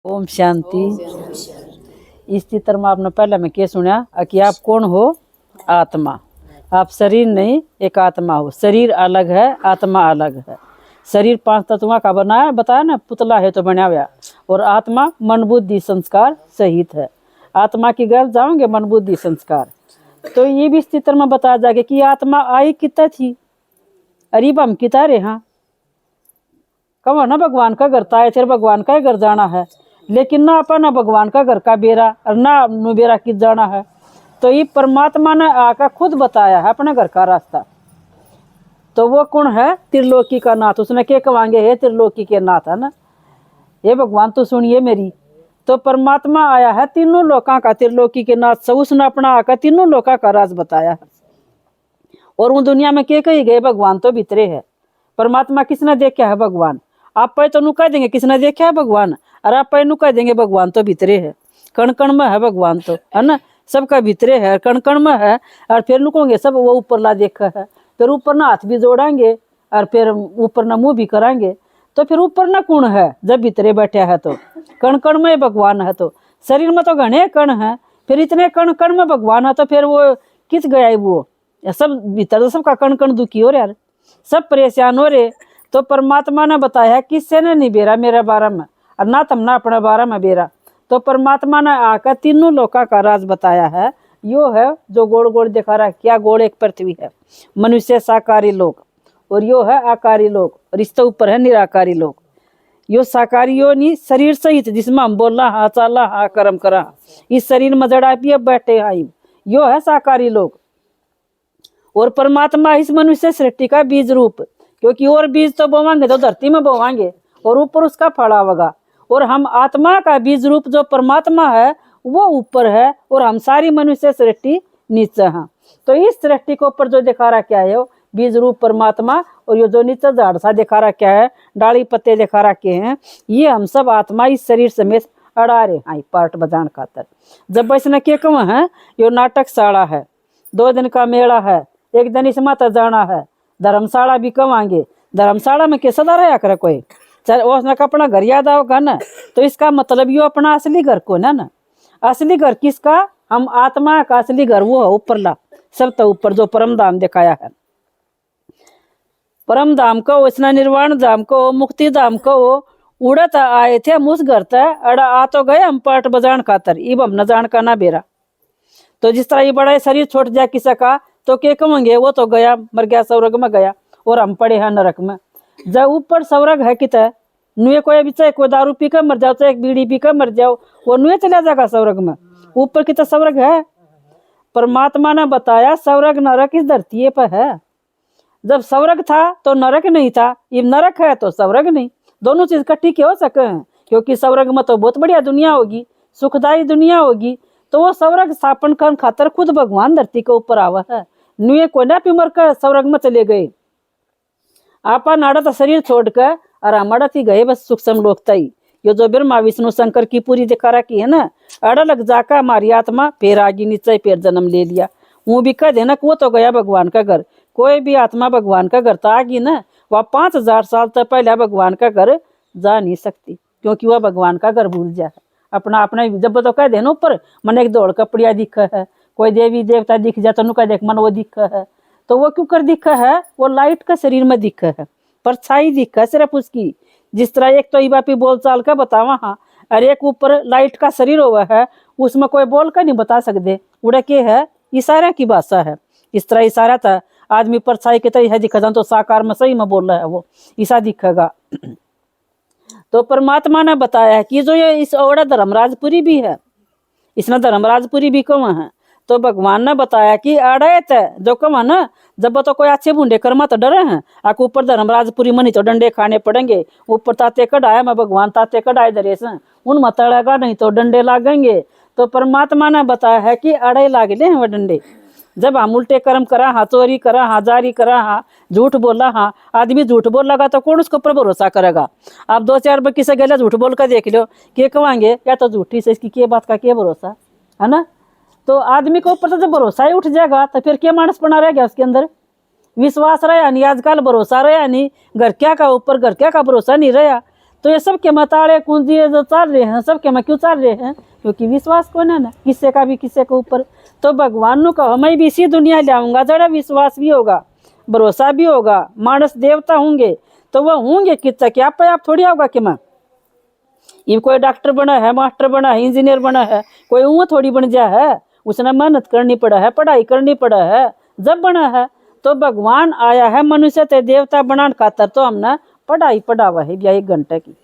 ओम शांति। इस चित्र में आपने पहले में क्या सुना कि आप कौन हो? आत्मा। आप शरीर नहीं, एक आत्मा हो। शरीर अलग है, आत्मा अलग है। शरीर 5 तत्वों का बना है, बताया ना, पुतला है तो बना हुआ। और आत्मा मन बुद्धि संस्कार सहित है। आत्मा की गल जाओगे मन बुद्धि संस्कार। तो ये भी इस चित्र में बताया जाएगा कि आत्मा आई कितना थी। अरे हम किता रे, हाँ कहो ना भगवान का घर ताए थे, भगवान का ही घर जाना है। लेकिन ना अपन ना भगवान का घर का बेरा और ना बेरा किस जाना है। तो ये परमात्मा ने आकर खुद बताया है अपने घर का रास्ता। तो वो कौन है? त्रिलोकी का नाथ। उसने क्या कहेंगे? हे त्रिलोकी के नाथ, है ना। ये भगवान तो सुनिए मेरी। तो परमात्मा आया है तीनों लोका का, त्रिलोकी के नाथ। सब उसने अपना आकर तीनों लोका का राज बताया है। और उन दुनिया में क्या कही गए? भगवान तो भीतरे है। परमात्मा किसने देखा है? भगवान। आप पे तो नु कह देंगे किसने देखा है? भगवान। और आप पे नु कह देंगे भगवान तो भीतरे है। कण कण में है भगवान, तो है ना, सबका भीतरे है, कण कण में है। और फिर नु कहोगे सब वो ऊपर ला देखा है। फिर ऊपर ना हाथ भी जोड़ेंगे और फिर ऊपर ना मुंह भी कराएंगे। तो फिर ऊपर ना कौन है जब भीतरे बैठा है? तो कण कण में भगवान है। तो शरीर में तो घने कण है, फिर इतने कण कण में भगवान है। तो फिर वो किस गया? वो सब भीतर सबका कण कण दुखी हो रहा यार, सब परेशान हो रहे। तो परमात्मा ने बताया किससे ने नहीं बेरा मेरे बारे में, और ना तुमने अपने बारे में बेरा। तो परमात्मा ने आकर तीनों लोका का राज बताया है। यो है जो गोल गोल दिखा रहा है, क्या गोल? एक पृथ्वी है, मनुष्य साकारी लोग, और यो है आकारी लोग, और इसके ऊपर है निराकारी लोग। यो साकारी यो नहीं, शरीर सहित जिसमें हम बोलना हाँ, चाला हाँ, कर्म करा, इस शरीर में जड़ा भी अब बैठे आई, यो है साकारी लोग। और परमात्मा इस मनुष्य सृष्टि का बीज रूप, क्योंकि और बीज तो बोवांगे तो धरती में बोवांगे और ऊपर उसका फल आवेगा। और हम आत्मा का बीज रूप जो परमात्मा है वो ऊपर है, और हम सारी मनुष्य सृष्टि नीचे हैं। तो इस सृष्टि को ऊपर जो दिखा रहा क्या है? बीज रूप परमात्मा। और ये जो नीचे झाड़ सा दिखा रहा क्या है? डाली पत्ते दिखा रखे हैं। ये हम सब आत्मा इस शरीर समेत अड़ा रहे हैं पार्ट बजान खातर। जब इसने क्या कहा है? यो नाटक शाला है, 2 दिन का मेला है, एक दिन इसमें तो जाना है। धर्मशाला भी कमांगे, धर्मशाला में कैसा रहा करे कोई? चल उसने अपना घर याद आओगा ना। तो इसका मतलब यो अपना असली घर को ना। असली घर किसका? हम आत्मा का असली घर वो है ऊपर ला, सब तो ऊपर जो परम धाम दिखाया है। परम धाम को, इसने निर्वाण धाम को, मुक्ति धाम को उड़त आए थे हम उस घर तक। अड़ा आ तो गए हम पाठ बजान खातर, इब हम न जान का ना बेरा। तो जिस तरह ये बड़ा शरीर छोट जाए किसी का तो क्या कहेंगे? वो तो गया, मर गया, स्वर्ग में गया, और हम पड़े हैं नरक में। जब ऊपर स्वर्ग है कित नुए कोई भी, चाहे कोई दारू पी कर मर जाओ, चाहे एक बीड़ी पी कर मर जाओ, वो नुए चला जाएगा स्वर्ग में। ऊपर कितना स्वर्ग है? परमात्मा ने बताया स्वर्ग नरक इस धरती पर है। जब स्वर्ग था तो नरक नहीं था, ये नरक है तो स्वर्ग नहीं। दोनों चीज इकट्ठी क्यों हो सके हैं? क्योंकि स्वर्ग में तो बहुत बढ़िया दुनिया होगी, सुखदायी दुनिया होगी। तो वो स्वर्ग स्थापन कर खातर खुद भगवान धरती के ऊपर आवा है। नुए को ना पिमर कर स्वर्ग में चले गए। आपा नाड़ा तो शरीर छोड़कर और हमारा थी गए बस सूक्ष्म लोक तई। ये जो ब्रह्मा विष्णु शंकर की पूरी दिखा रखी है ना, अड़ा लग जाकर हमारी आत्मा फिर आगे नीचे फिर जन्म ले लिया। वो भी कह देना वो तो गया भगवान का घर। कोई भी आत्मा भगवान का घर तो आ गई ना, वह 5000 साल तक पहले भगवान का घर जा नहीं सकती, क्योंकि वह भगवान का घर भूल जाए अपना अपना। जब तो कह देना ऊपर मन एक दौड़ कपड़िया दिखा है, कोई देवी देवता दिख जाता नु कह देख मन वो दिखा है। तो वो क्यों कर दिखा है? वो लाइट का शरीर में दिखा है, परछाई दिखा सिर्फ उसकी। जिस तरह एक तो इबापी बोल चाल का बतावा हाँ, और एक ऊपर लाइट का शरीर हुआ है, उसमें कोई बोल कर नहीं बता सकते। उड़ा के है इशारा की भाषा है। इस तरह इशारा था आदमी परछाई की तरह दिखा जाए तो साकार में सही में बोल रहा है वो ईसा दिखेगा। तो परमात्मा ने बताया कि जो ये इस ओड़ा धर्मराजपुरी भी है, इसमें धर्मराजपुरी भी कम है। तो भगवान ने बताया कि अड़े थे जो कम है ना, जब तो कोई अच्छे बूढ़े कर्मा तो डरे हैं, आके ऊपर धर्मराजपुरी मनी तो डंडे खाने पड़ेंगे। ऊपर ताते कढ़ाया मैं भगवान ताते कढ़ाए दरे से उन मत अड़ेगा नहीं तो डंडे लागेंगे। तो परमात्मा ने बताया है कि अड़े लागले हैं वह डंडे। जब हम उल्टे कर्म करा हाँ, चोरी करा हाँ, जारी करा हाँ, झूठ बोला हाँ, आदमी झूठ बोल लगा तो कौन उसके ऊपर भरोसा करेगा? आप 2-4 बार किसी गले झूठ बोल कर देख लो, क्या कहेंगे? या तो झूठी से इसकी क्या बात का क्या भरोसा, है ना। तो आदमी के ऊपर तो जब भरोसा ही उठ जाएगा तो फिर क्या मानस बना रहेगा उसके अंदर? विश्वास रहा नहीं, आजकल भरोसा रहा नहीं, घर क्या का ऊपर घर क्या का भरोसा नहीं रहा। तो ये सब के मताड़े कुंजिए जो चल रहे हैं, सब के में क्यों चल रहे हैं? क्योंकि विश्वास को ना किसी का भी किसी के ऊपर। तो भगवान नु कहो मैं भी इसी दुनिया लाऊंगा जरा विश्वास भी होगा, भरोसा भी होगा, मानस देवता होंगे तो वह होंगे कितना कि आप पे आप थोड़ी होगा कि मैं ये कोई डॉक्टर बना है, मास्टर बना है, इंजीनियर बना है, कोई वो थोड़ी बन जा है, उसने मेहनत करनी पड़ा है, पढ़ाई करनी पड़ा है जब बना है। तो भगवान आया है मनुष्य ते देवता बनाने खातर, तो हमने पढ़ाई पढ़ावा है भैया 1 घंटे की,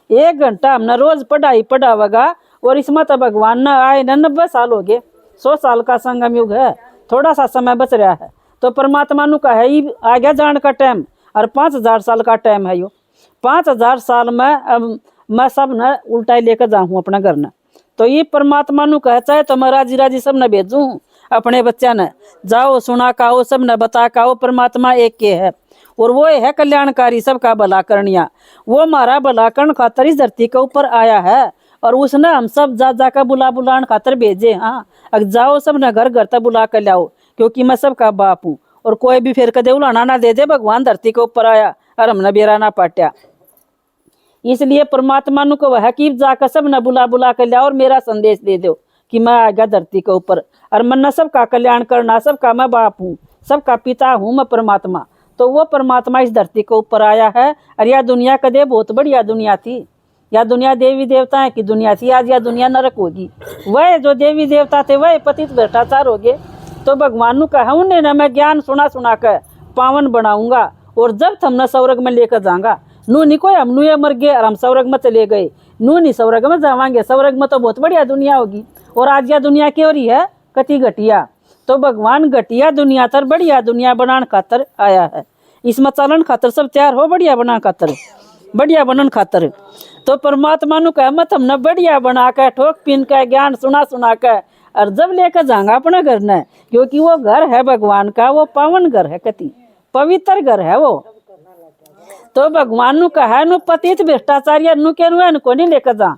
1 घंटा हमने रोज पढ़ाई पढ़ावेगा। और इसमें तो भगवान न आए न 90 साल हो गए, 100 साल का संगम युग है, थोड़ा सा समय बच रहा है। तो परमात्मा नु का है ही आ गया जान का टाइम, और 5000 साल का टाइम है यो। 5000 साल में अब मैं सब न उल्टा लेकर जाऊँ अपना घर न। तो ये परमात्मा नु कह चाहे तो मैं राजी राजी सब न भेजूँ अपने बच्चा न, जाओ सुना काओ सब न बता काओ, परमात्मा एक के है और वो है कल्याणकारी सबका भला करनिया। वो हमारा भला करण खातर इस धरती के ऊपर आया है, और उसने हम सब जा जाकर बुलाने खातर भेजे। हाँ अब जाओ सब न घर घर तक बुला कर लाओ, क्योंकि मैं सबका बाप हूँ। और कोई भी फिर कदे उलाना ना दे दे, भगवान धरती के ऊपर आया और हमने बेरा ना पाट्या। इसलिए परमात्मा नु को वह कि जाकर सब न बुला कर लाओ और मेरा संदेश दे दो कि मैं आ गया धरती के ऊपर, और मन सबका कल्याण करना, सबका मैं बाप हूँ, सबका पिता हूँ मैं परमात्मा। तो वो परमात्मा इस धरती के ऊपर आया है। और यह दुनिया कदे बहुत बढ़िया दुनिया थी, यह दुनिया देवी देवताएं की दुनिया थी, आज यह दुनिया नरक होगी। वह जो देवी देवता थे वह पतित भ्रष्टाचार हो गए। तो भगवान नु कहा उन्हें न मैं ज्ञान सुना कर पावन बनाऊंगा, और जब हम न स्वर्ग में लेकर जाऊंगा। नू नहीं कोई हम ये मर गए और हम स्वर्ग में चले गए, नू नहीं स्वर्ग में जावांगे, स्वर्ग में तो बहुत बढ़िया दुनिया होगी। और आज यह दुनिया की हो रही है कति घटिया। तो भगवान घटिया दुनिया तर बढ़िया दुनिया बनाने खातर आया है, इसमें चलन खातर सब तैयार हो बढ़िया बना खातर, बढ़िया बनन खातर। तो परमात्मा नु कह मत हमने बढ़िया बना कर ठोक पीन कर ज्ञान सुना कर और जब लेकर जाऊंगा अपना घर न, क्योंकि वो घर है भगवान का, वो पावन घर है, कति पवित्र घर है वो। तो भगवान नु कहा नु पतित भ्रष्टाचारी नु के नु को नहीं लेकर जा,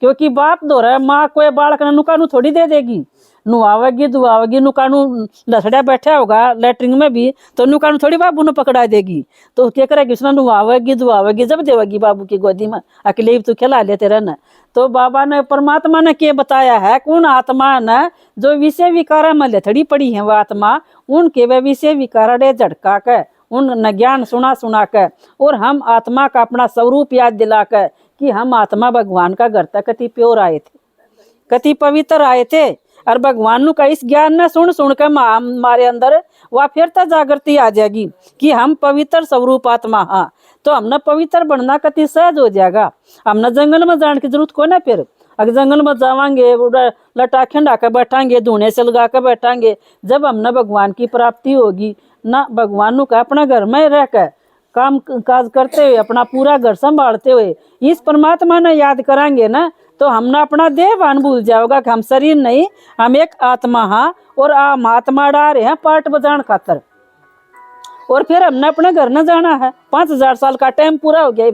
क्योंकि बाप दो रहा माँ कोई बालक नुका नु थोड़ी दे देगी, नुआवेगी दुआवेगी, नुका नु लसड़ा बैठा होगा लेटरिंग में भी तो नुका नु थोड़ी बाबू ने पकड़ा देगी। तो क्या करेगी उसने नुआवेगी दुआवेगी जब देवेगी बाबू की गोदी में, अकेले ही तो खिला लेते रहना। तो बाबा ने परमात्मा ने क्या बताया है, कौन आत्मा ने जो विषय विकारा में लथड़ी पड़ी है, वह आत्मा उनके वे विषय विकारा डे झटका कर उन ज्ञान सुना कर, और हम आत्मा का अपना स्वरूप याद दिला कर कि हम आत्मा भगवान का घर तक कति प्योर आए थे, कति पवित्र आए थे। और भगवान का इस ज्ञान ने सुन कर हमारे अंदर वह फिर तक जागृति आ जाएगी कि हम पवित्र स्वरूप आत्मा। हाँ तो हमने पवित्र बनना कति सहज हो जाएगा, हमने जंगल में जाने की जरूरत को ना। फिर अगर जंगल में जावांगे लटा खिंडा कर बैठांगे, धुने से लगा कर बैठांगे, जब हमने भगवान की प्राप्ति होगी ना, भगवान का अपना घर में रहकर काम काज करते हुए अपना पूरा घर संभालते हुए इस परमात्मा ने याद कराएंगे ना, तो हमने अपना देह भान भूल जाओगा कि हम शरीर नहीं, हम एक आत्मा। हाँ और हम आत्मा डा रहे हैं पाठ बजान खातर, और फिर हमने अपने घर न जाना है। 5000 साल का टाइम पूरा हो गया,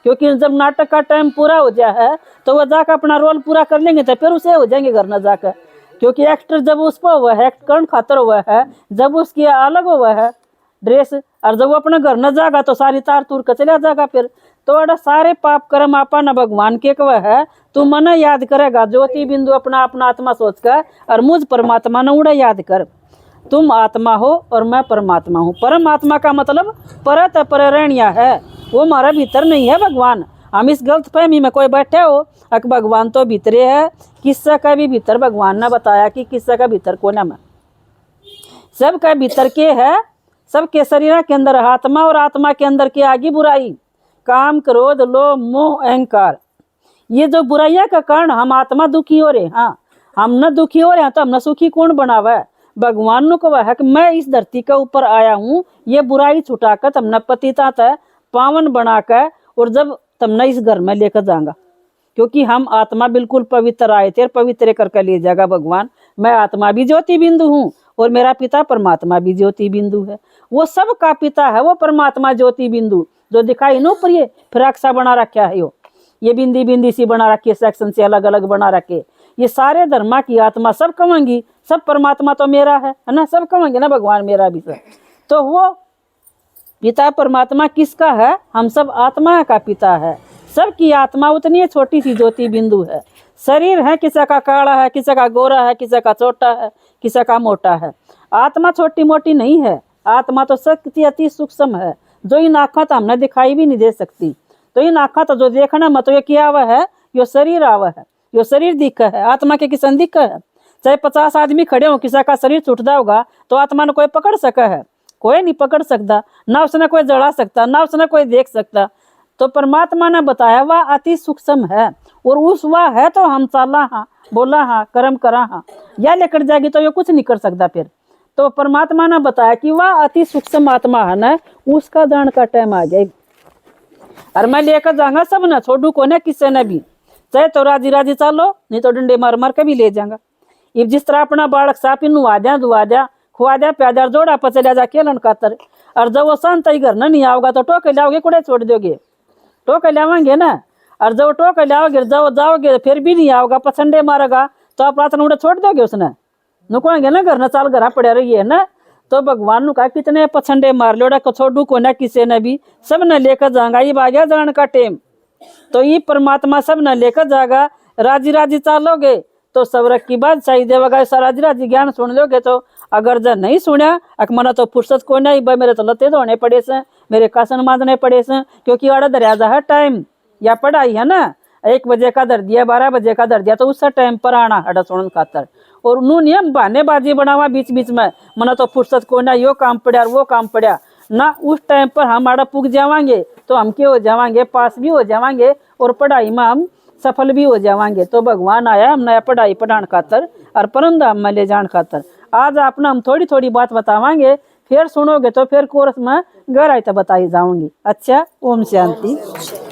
क्योंकि जब नाटक का टाइम पूरा हो जाए है तो वह जाकर अपना रोल पूरा कर लेंगे, तो फिर उसे हो जाएंगे घर न जाकर। क्योंकि एक्टर जब उस पर हुआ है, एक्ट करण खातर हुआ है, जब उसकी अलग हुआ है ड्रेस, और जब वो अपने घर न जाएगा तो सारी तार तूर कर चला जाएगा फिर। तो अड़ा सारे पाप कर्म आपा न भगवान के कवा है, तू मन याद करेगा ज्योति बिंदु अपना अपना आत्मा सोच कर, और मुझ परमात्मा ने उड़ा याद कर। तुम आत्मा हो और मैं परमात्मा हूँ। परमात्मा का मतलब परत अपरणीय है, वो हमारा भीतर नहीं है भगवान। हम इस गलत फहमी में कोई बैठे हो अक भगवान तो भीतरे है, किस्सा का भी भीतर भगवान ने बताया कि किस्सा का भीतर कौन है, सबका भीतर के है, सबके शरीर के अंदर आत्मा, और आत्मा के अंदर के आगे बुराई, काम क्रोध लोभ मोह अहंकार, ये जो बुराइयां का कारण हम आत्मा दुखी हो रहे। हाँ हम न दुखी हो रहे हैं तो हम न सुखी कौन बनावा है? भगवान ने कहा है कि मैं इस धरती के ऊपर आया हूँ ये बुराई छुटाकर तुमने पतिता तय पावन बनाकर, और जब तुमने इस घर में लेकर जाऊंगा, क्योंकि हम आत्मा बिल्कुल पवित्र आए थे, पवित्र करके ले जाएगा भगवान। मैं आत्मा भी ज्योति बिंदु हूँ और मेरा पिता परमात्मा भी ज्योति बिंदु है, वो सब का पिता है वो परमात्मा ज्योति बिंदु, जो दिखाई नो पर ये फ्राक सा बना रखा है, ये बिंदी बिंदी सी बना रखी है, सेक्शन से अलग अलग बना रखे। ये सारे धर्मा की आत्मा सब कहेंगी सब परमात्मा तो मेरा है ना, सब कहेंगे ना भगवान मेरा भी सब। तो वो पिता परमात्मा किसका है? हम सब आत्मा का पिता है, सबकी आत्मा उतनी छोटी सी ज्योति बिंदु है। शरीर है किसी का काला है, किसी का गोरा है, किसी का छोटा है, किसी का मोटा है। आत्मा छोटी मोटी नहीं है, आत्मा तो शक्ति अति सूक्ष्म है, जो इन आँखों तो हमने दिखाई भी नहीं दे सकती। तो इन आँखों तो जो देखना मत ये क्या हुआ है, यो शरीर आवा है, यो शरीर दिखा है। आत्मा के किसन दिखा है। चाहे 50 आदमी खड़े हो, किसी का शरीर छूटता होगा तो आत्मा ने कोई पकड़ सका है? कोई नहीं पकड़ सकता, ना उसने कोई जड़ा सकता, ना उसने कोई देख सकता। तो परमात्मा ने बताया वह अति सूक्ष्म है, और उस वह है तो हम चाला हाँ, बोला हाँ, कर्म करा हाँ, या लेकर जाएगी तो ये कुछ नहीं कर सकता फिर। तो परमात्मा ने बताया कि वह अति सूक्ष्म आत्मा है ना, उसका दान का टाइम आ गया। और मैं लेकर जाऊंगा सब ना, छोड़ू को ना किसी ने भी। चाहे तो राजी राजी चलो, नहीं तो डंडे मार मार के भी ले जाऊंगा। इब जिस तरह अपना बालक सापी नुआ दिया, दुआ दिया, खुआ दिया, प्यादा जोड़ा पचलिया जा खेलन खातर। और जब वो शांत ही घर ना नहीं आओगे तो टोके लाओगे, कुड़े छोड़ दोगे? टोके लावेंगे ना। और जब टोके लाओगे, जब जाओगे फिर भी नहीं आओगा, पसंदे मारेगा तो आप प्रार्थना उड़े छोड़ दोगे उसने? नुकोएंगे ना घर न, चाल घर पड़े रही है ना। तो भगवान नु कहा कितने पछंडे मार लोड़ा को छोड़ू को ना किसी ने भी, सब ने लेकर जाएगा। ये आ गया जान का टेम। तो ये परमात्मा सब ने लेकर जाएगा। राजी राजी चालोगे तो सवरक की बात सही देगा। राजी राजी ज्ञान सुन लोगे तो। अगर जब नहीं सुना मना तो फुर्सत को नहीं भाई, मेरे तो लते धोने पड़े से, मेरे कासन मांजने पड़े से, क्योंकि अड़ा दरियाजा है टाइम या पढ़ाई है ना। 1 बजे का दर दिया, 12 बजे का दर दिया, तो उस टाइम पर आना हड़ा सुन खातर। और नू नियम बहानेबाजी बनावा बीच बीच में, मना तो फुर्सत को ना, यो काम पड़ा वो काम पड़ा ना। उस टाइम पर हम आड़ा पुग जावांगे तो हम क्या हो जावांगे, पास भी हो जावांगे और पढ़ाई में हम सफल भी हो जावांगे। तो भगवान आया हम नया पढ़ाई पढ़ाने खातर और परम धाम में ले जाने खातर। आज अपना हम थोड़ी थोड़ी बात बतावांगे, फिर सुनोगे तो फिर कोर्स में गहराई तो बताई जाऊंगी। अच्छा, ओम शांति।